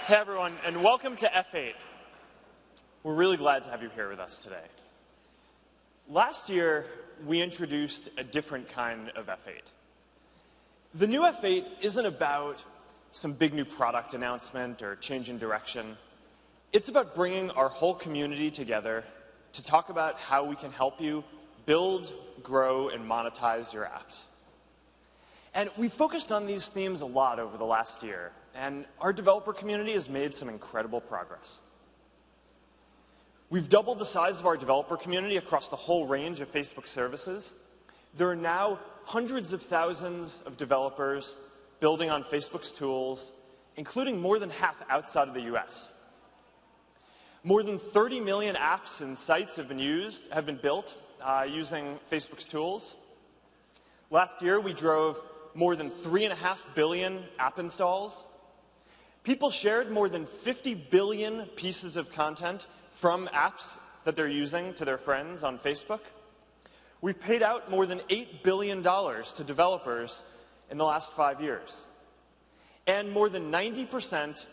Hey everyone, and welcome to F8. We're really glad to have you here with us today. Last year, we introduced a different kind of F8. The new F8 isn't about some big new product announcement or change in direction. It's about bringing our whole community together to talk about how we can help you build, grow, and monetize your apps. And we've focused on these themes a lot over the last year, and our developer community has made some incredible progress. We've doubled the size of our developer community across the whole range of Facebook services. There are now hundreds of thousands of developers building on Facebook's tools, including more than half outside of the US. More than 30 million apps and sites have been built using Facebook's tools. Last year, we drove more than 3.5 billion app installs. People shared more than 50 billion pieces of content from apps that they're using to their friends on Facebook. We've paid out more than $8 billion to developers in the last 5 years. And more than 90% of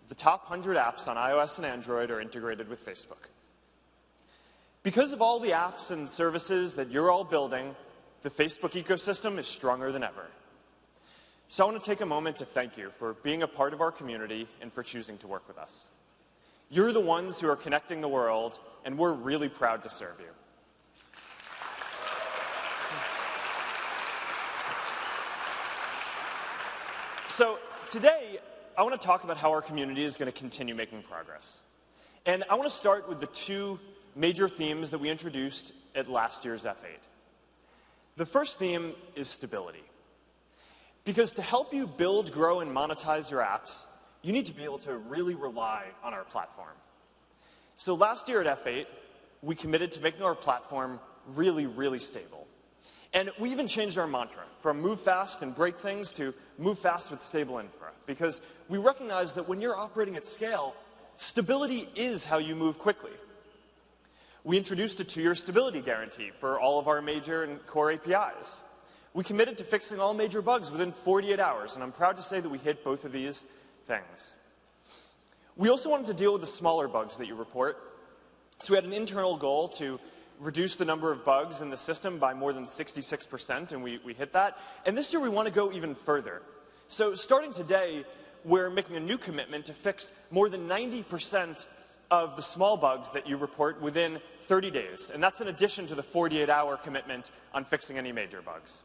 the top 100 apps on iOS and Android are integrated with Facebook. Because of all the apps and services that you're all building, the Facebook ecosystem is stronger than ever. So I want to take a moment to thank you for being a part of our community and for choosing to work with us. You're the ones who are connecting the world, and we're really proud to serve you. So today, I want to talk about how our community is going to continue making progress. And I want to start with the two major themes that we introduced at last year's F8. The first theme is stability. Because to help you build, grow, and monetize your apps, you need to be able to really rely on our platform. So last year at F8, we committed to making our platform really, really stable. And we even changed our mantra from move fast and break things to move fast with stable infra. Because we recognize that when you're operating at scale, stability is how you move quickly. We introduced a 2-year stability guarantee for all of our major and core APIs. We committed to fixing all major bugs within 48 hours, and I'm proud to say that we hit both of these things. We also wanted to deal with the smaller bugs that you report. So we had an internal goal to reduce the number of bugs in the system by more than 66%, and we hit that. And this year we want to go even further. So starting today, we're making a new commitment to fix more than 90% of the small bugs that you report within 30 days. And that's in addition to the 48-hour commitment on fixing any major bugs.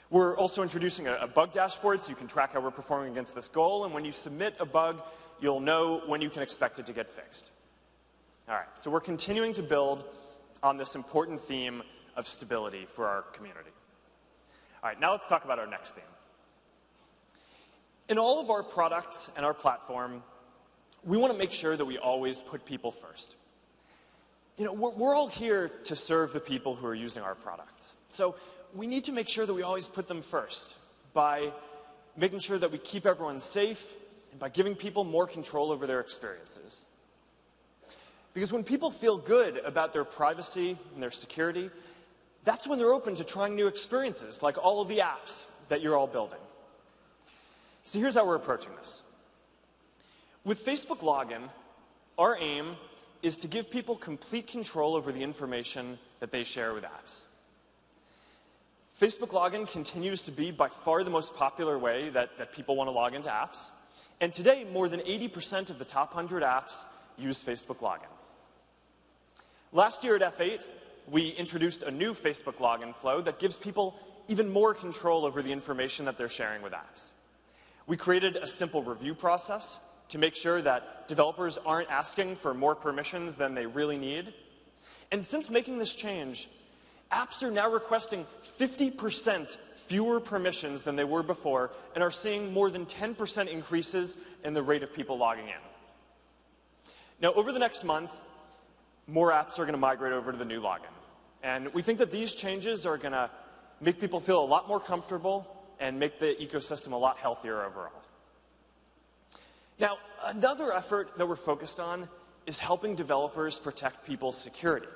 We're also introducing a bug dashboard so you can track how we're performing against this goal. And when you submit a bug, you'll know when you can expect it to get fixed. All right, so we're continuing to build on this important theme of stability for our community. All right, now let's talk about our next theme. In all of our products and our platform, we want to make sure that we always put people first. You know, we're all here to serve the people who are using our products. So we need to make sure that we always put them first by making sure that we keep everyone safe and by giving people more control over their experiences. Because when people feel good about their privacy and their security, that's when they're open to trying new experiences, like all of the apps that you're all building. So here's how we're approaching this. With Facebook Login, our aim is to give people complete control over the information that they share with apps. Facebook Login continues to be by far the most popular way that people want to log into apps. And today, more than 80% of the top 100 apps use Facebook Login. Last year at F8, we introduced a new Facebook Login flow that gives people even more control over the information that they're sharing with apps. We created a simple review process to make sure that developers aren't asking for more permissions than they really need. And since making this change, apps are now requesting 50% fewer permissions than they were before and are seeing more than 10% increases in the rate of people logging in. Now, over the next month, more apps are going to migrate over to the new login. And we think that these changes are going to make people feel a lot more comfortable and make the ecosystem a lot healthier overall. Now, another effort that we're focused on is helping developers protect people's security.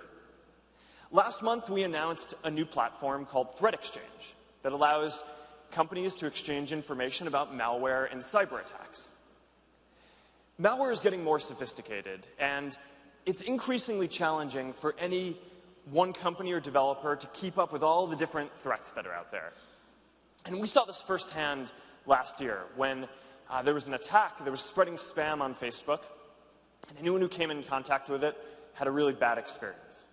Last month, we announced a new platform called Threat Exchange that allows companies to exchange information about malware and cyber attacks. Malware is getting more sophisticated, and it's increasingly challenging for any one company or developer to keep up with all the different threats that are out there. And we saw this firsthand last year when there was an attack that was spreading spam on Facebook, and anyone who came in contact with it had a really bad experience.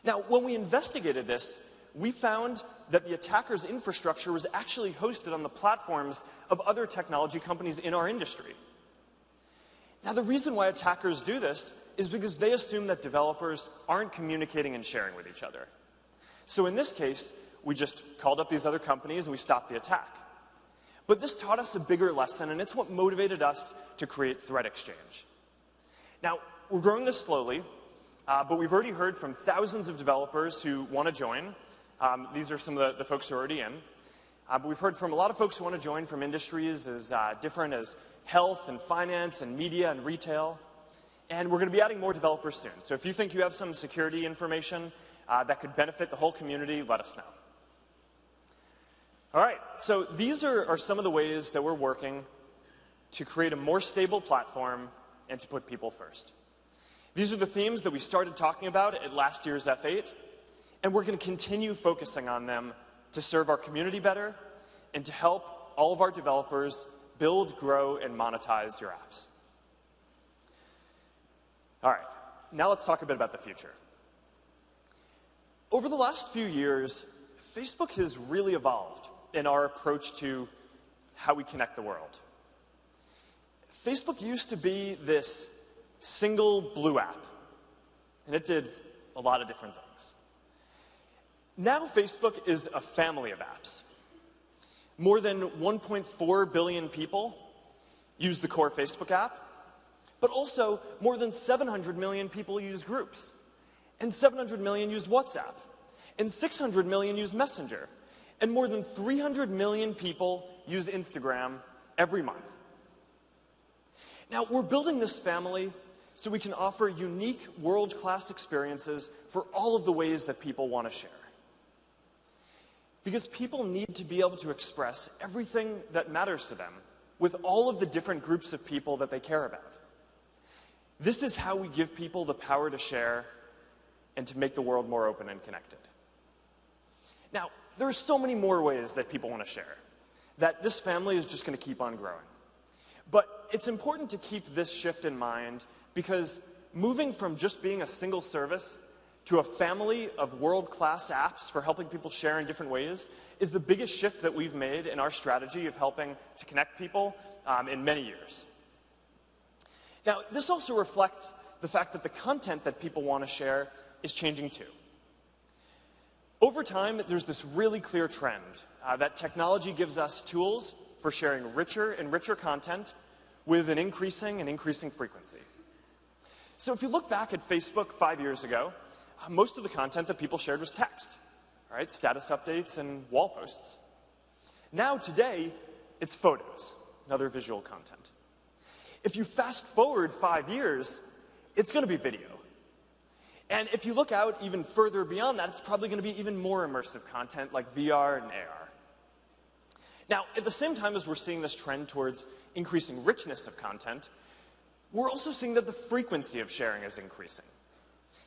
Now, when we investigated this, we found that the attacker's infrastructure was actually hosted on the platforms of other technology companies in our industry. Now, the reason why attackers do this is because they assume that developers aren't communicating and sharing with each other. So in this case, we just called up these other companies and we stopped the attack. But this taught us a bigger lesson, and it's what motivated us to create Threat Exchange. Now, we're growing this slowly, but we've already heard from thousands of developers who want to join. These are some of the folks who are already in. But we've heard from a lot of folks who want to join from industries as different as health and finance and media and retail. And we're going to be adding more developers soon. So if you think you have some security information that could benefit the whole community, let us know. All right, so these are some of the ways that we're working to create a more stable platform and to put people first. These are the themes that we started talking about at last year's F8, and we're going to continue focusing on them to serve our community better and to help all of our developers build, grow, and monetize your apps. All right, now let's talk a bit about the future. Over the last few years, Facebook has really evolved in our approach to how we connect the world. Facebook used to be this single blue app, and it did a lot of different things. Now Facebook is a family of apps. More than 1.4 billion people use the core Facebook app, but also more than 700 million people use Groups, and 700 million use WhatsApp, and 600 million use Messenger, and more than 300 million people use Instagram every month. Now, we're building this family so we can offer unique world-class experiences for all of the ways that people want to share. Because people need to be able to express everything that matters to them with all of the different groups of people that they care about. This is how we give people the power to share and to make the world more open and connected. Now, there are so many more ways that people want to share, that this family is just going to keep on growing. But it's important to keep this shift in mind because moving from just being a single service to a family of world-class apps for helping people share in different ways is the biggest shift that we've made in our strategy of helping to connect people in many years. Now, this also reflects the fact that the content that people want to share is changing too. Over time, there's this really clear trend that technology gives us tools for sharing richer and richer content with an increasing frequency. So if you look back at Facebook 5 years ago, most of the content that people shared was text, right? Status updates and wall posts. Now, today, it's photos and other visual content. If you fast forward 5 years, it's going to be video. And if you look out even further beyond that, it's probably going to be even more immersive content like VR and AR. Now, at the same time as we're seeing this trend towards increasing richness of content, we're also seeing that the frequency of sharing is increasing.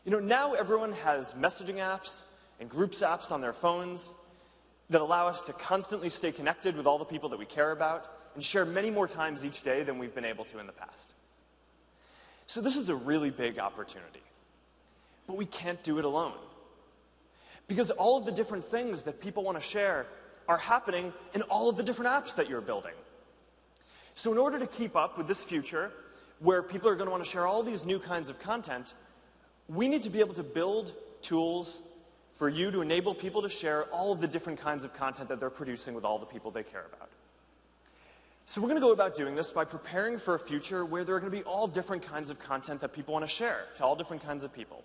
You know, now everyone has messaging apps and Groups apps on their phones that allow us to constantly stay connected with all the people that we care about and share many more times each day than we've been able to in the past. So this is a really big opportunity. But we can't do it alone. Because all of the different things that people want to share are happening in all of the different apps that you're building. So in order to keep up with this future, where people are going to want to share all these new kinds of content, we need to be able to build tools for you to enable people to share all of the different kinds of content that they're producing with all the people they care about. So we're going to go about doing this by preparing for a future where there are going to be all different kinds of content that people want to share to all different kinds of people.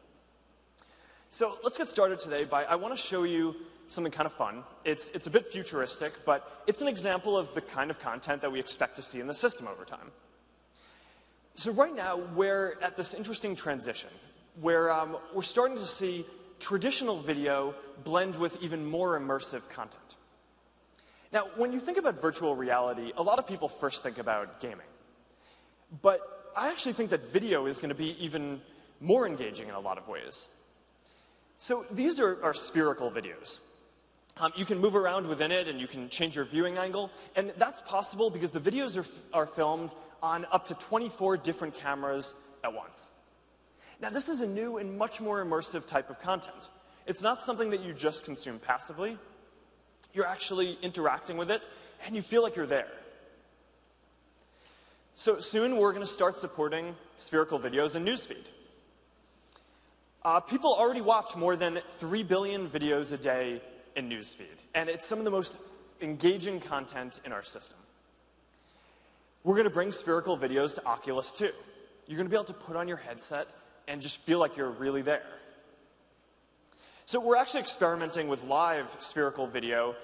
So let's get started today by, I want to show you something kind of fun. It's a bit futuristic, but it's an example of the kind of content that we expect to see in the system over time. So right now, we're at this interesting transition where we're starting to see traditional video blend with even more immersive content. Now, when you think about virtual reality, a lot of people first think about gaming. But I actually think that video is going to be even more engaging in a lot of ways. So these are spherical videos. You can move around within it, and you can change your viewing angle, and that's possible because the videos are filmed on up to 24 different cameras at once. Now, this is a new and much more immersive type of content. It's not something that you just consume passively. You're actually interacting with it, and you feel like you're there. So soon, we're going to start supporting spherical videos in Newsfeed. People already watch more than 3 billion videos a day in Newsfeed, and it's some of the most engaging content in our system. We're going to bring spherical videos to Oculus too. You're going to be able to put on your headset and just feel like you're really there. So we're actually experimenting with live spherical video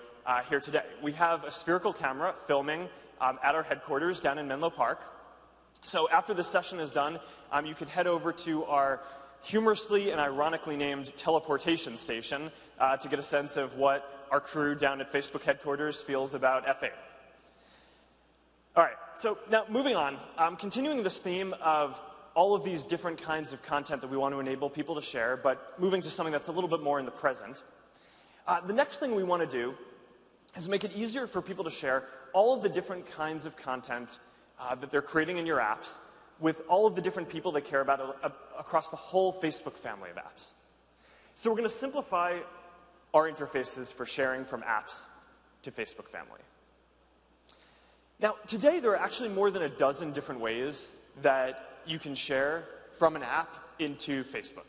here today. We have a spherical camera filming at our headquarters down in Menlo Park. So after this session is done, you can head over to our humorously and ironically named teleportation station to get a sense of what our crew down at Facebook headquarters feels about F8. All right, so now moving on, continuing this theme of all of these different kinds of content that we want to enable people to share, but moving to something that's a little bit more in the present. The next thing we want to do is make it easier for people to share all of the different kinds of content that they're creating in your apps with all of the different people they care about across the whole Facebook family of apps. So we're going to simplify our interfaces for sharing from apps to Facebook family. Now, today there are actually more than a dozen different ways that you can share from an app into Facebook.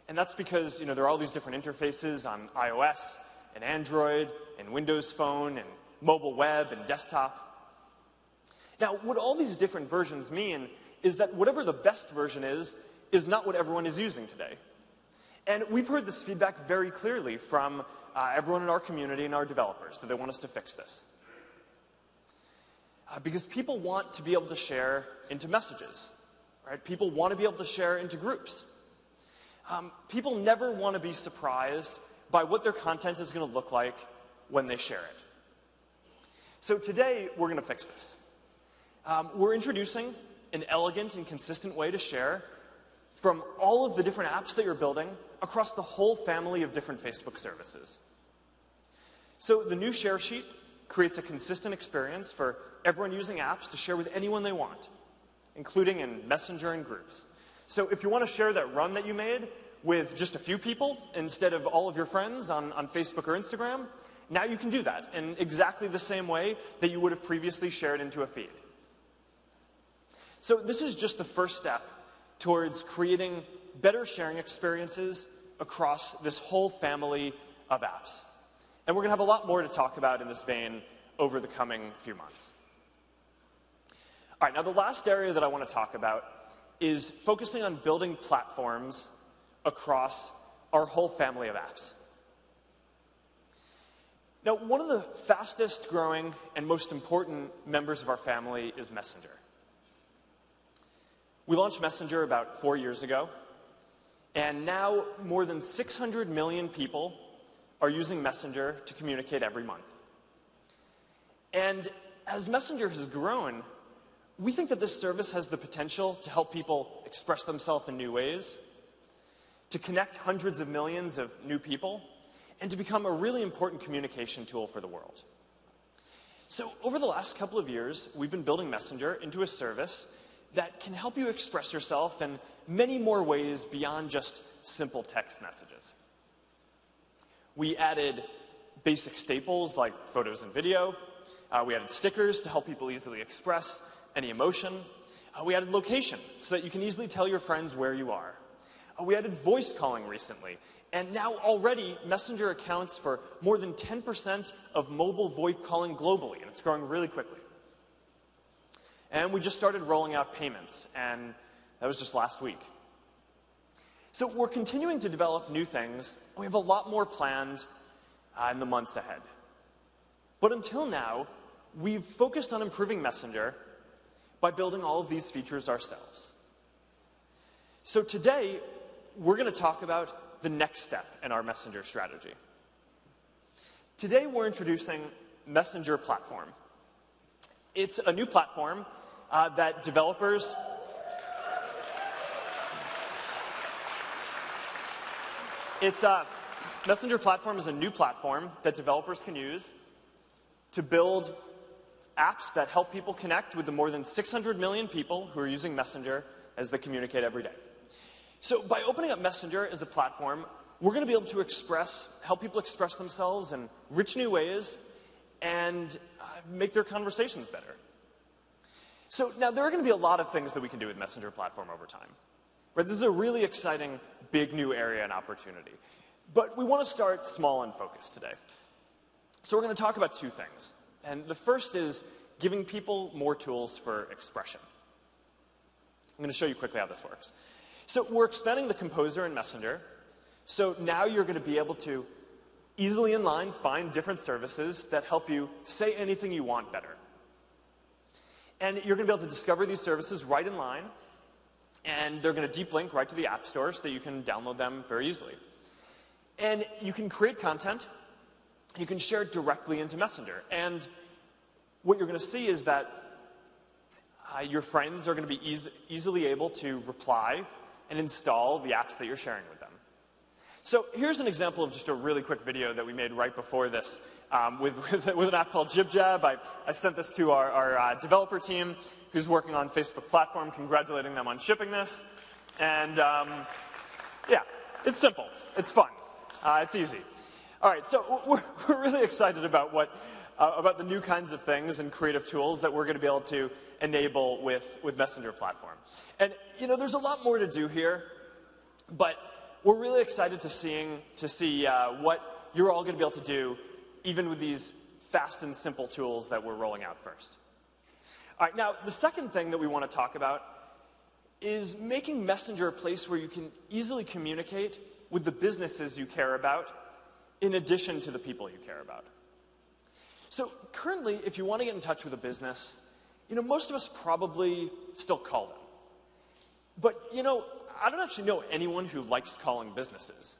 And that's because, there are all these different interfaces on iOS and Android and Windows Phone and mobile web and desktop. Now, what all these different versions mean is that whatever the best version is not what everyone is using today. And we've heard this feedback very clearly from everyone in our community and our developers, that they want us to fix this. Because people want to be able to share into messages, right? People want to be able to share into groups. People never want to be surprised by what their content is going to look like when they share it. So today, we're going to fix this. We're introducing an elegant and consistent way to share from all of the different apps that you're building across the whole family of different Facebook services. So the new share sheet creates a consistent experience for everyone using apps to share with anyone they want, including in Messenger and groups. So if you want to share that run that you made with just a few people instead of all of your friends on Facebook or Instagram, now you can do that in exactly the same way that you would have previously shared into a feed. So this is just the first step towards creating better sharing experiences across this whole family of apps. And we're going to have a lot more to talk about in this vein over the coming few months. All right, now the last area that I want to talk about is focusing on building platforms across our whole family of apps. Now, one of the fastest growing and most important members of our family is Messenger. We launched Messenger about 4 years ago, and now more than 600 million people are using Messenger to communicate every month. And as Messenger has grown, we think that this service has the potential to help people express themselves in new ways, to connect hundreds of millions of new people, and to become a really important communication tool for the world. So over the last couple of years, we've been building Messenger into a service that can help you express yourself in many more ways beyond just simple text messages. We added basic staples like photos and video. We added stickers to help people easily express any emotion. We added location so that you can easily tell your friends where you are. We added voice calling recently. And now already, Messenger accounts for more than 10% of mobile VoIP calling globally, and it's growing really quickly. And we just started rolling out payments, and that was just last week. So we're continuing to develop new things. We have a lot more planned in the months ahead. But until now, we've focused on improving Messenger by building all of these features ourselves. So today, we're going to talk about the next step in our Messenger strategy. Today, we're introducing Messenger Platform. It's a new platform that developers Messenger platform is a new platform that developers can use to build apps that help people connect with the more than 600 million people who are using Messenger as they communicate every day. So by opening up Messenger as a platform, we're going to be able to help people express themselves in rich new ways and make their conversations better. So now there are going to be a lot of things that we can do with Messenger platform over time. Right? This is a really exciting, big new area and opportunity. But we want to start small and focused today. So we're going to talk about two things. And the first is giving people more tools for expression. I'm going to show you quickly how this works. So we're expanding the Composer in Messenger. So now you're going to be able to easily inline find different services that help you say anything you want better. And you're going to be able to discover these services right in line. And they're going to deep link right to the App Store so that you can download them very easily. And you can create content. You can share it directly into Messenger. And what you're going to see is that your friends are going to be easily able to reply and install the apps that you're sharing with them. So here's an example of just a really quick video that we made right before this with an app called JibJab. I sent this to our developer team who's working on Facebook platform, congratulating them on shipping this. And yeah, it's simple. It's fun. It's easy. All right, so we're really excited about about the new kinds of things and creative tools that we're going to be able to enable with Messenger platform. And there's a lot more to do here, but we're really excited to see what you're all going to be able to do, even with these fast and simple tools that we're rolling out first. All right, now the second thing that we want to talk about is making Messenger a place where you can easily communicate with the businesses you care about, in addition to the people you care about. So currently, if you want to get in touch with a business, most of us probably still call them. But, I don't actually know anyone who likes calling businesses.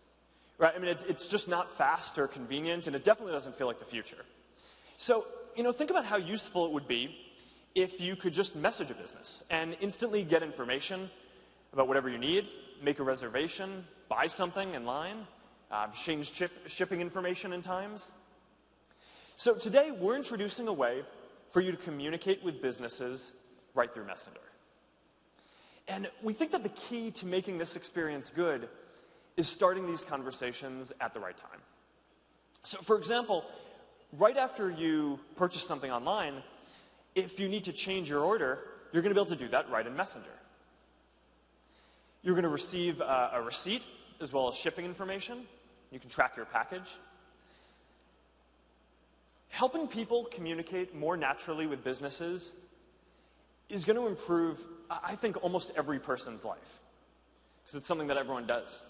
Right? I mean, it's just not fast or convenient, and it definitely doesn't feel like the future. So, think about how useful it would be if you could just message a business and instantly get information about whatever you need, make a reservation, buy something in line, change shipping information in times. So today, we're introducing a way for you to communicate with businesses right through Messenger. And we think that the key to making this experience good is starting these conversations at the right time. So for example, right after you purchase something online, if you need to change your order, you're going to be able to do that right in Messenger. You're going to receive a receipt as well as shipping information. You can track your package. Helping people communicate more naturally with businesses is going to improve, I think, almost every person's life, because it's something that everyone does.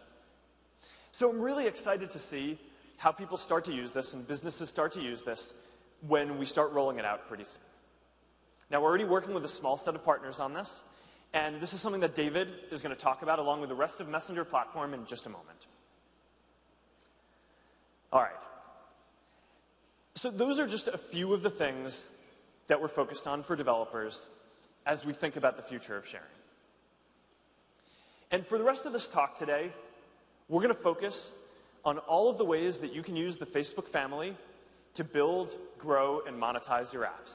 So I'm really excited to see how people start to use this and businesses start to use this when we start rolling it out pretty soon. Now, we're already working with a small set of partners on this, and this is something that David is going to talk about along with the rest of Messenger platform in just a moment. All right. So those are just a few of the things that we're focused on for developers as we think about the future of sharing. And for the rest of this talk today, we're going to focus on all of the ways that you can use the Facebook family to build, grow, and monetize your apps.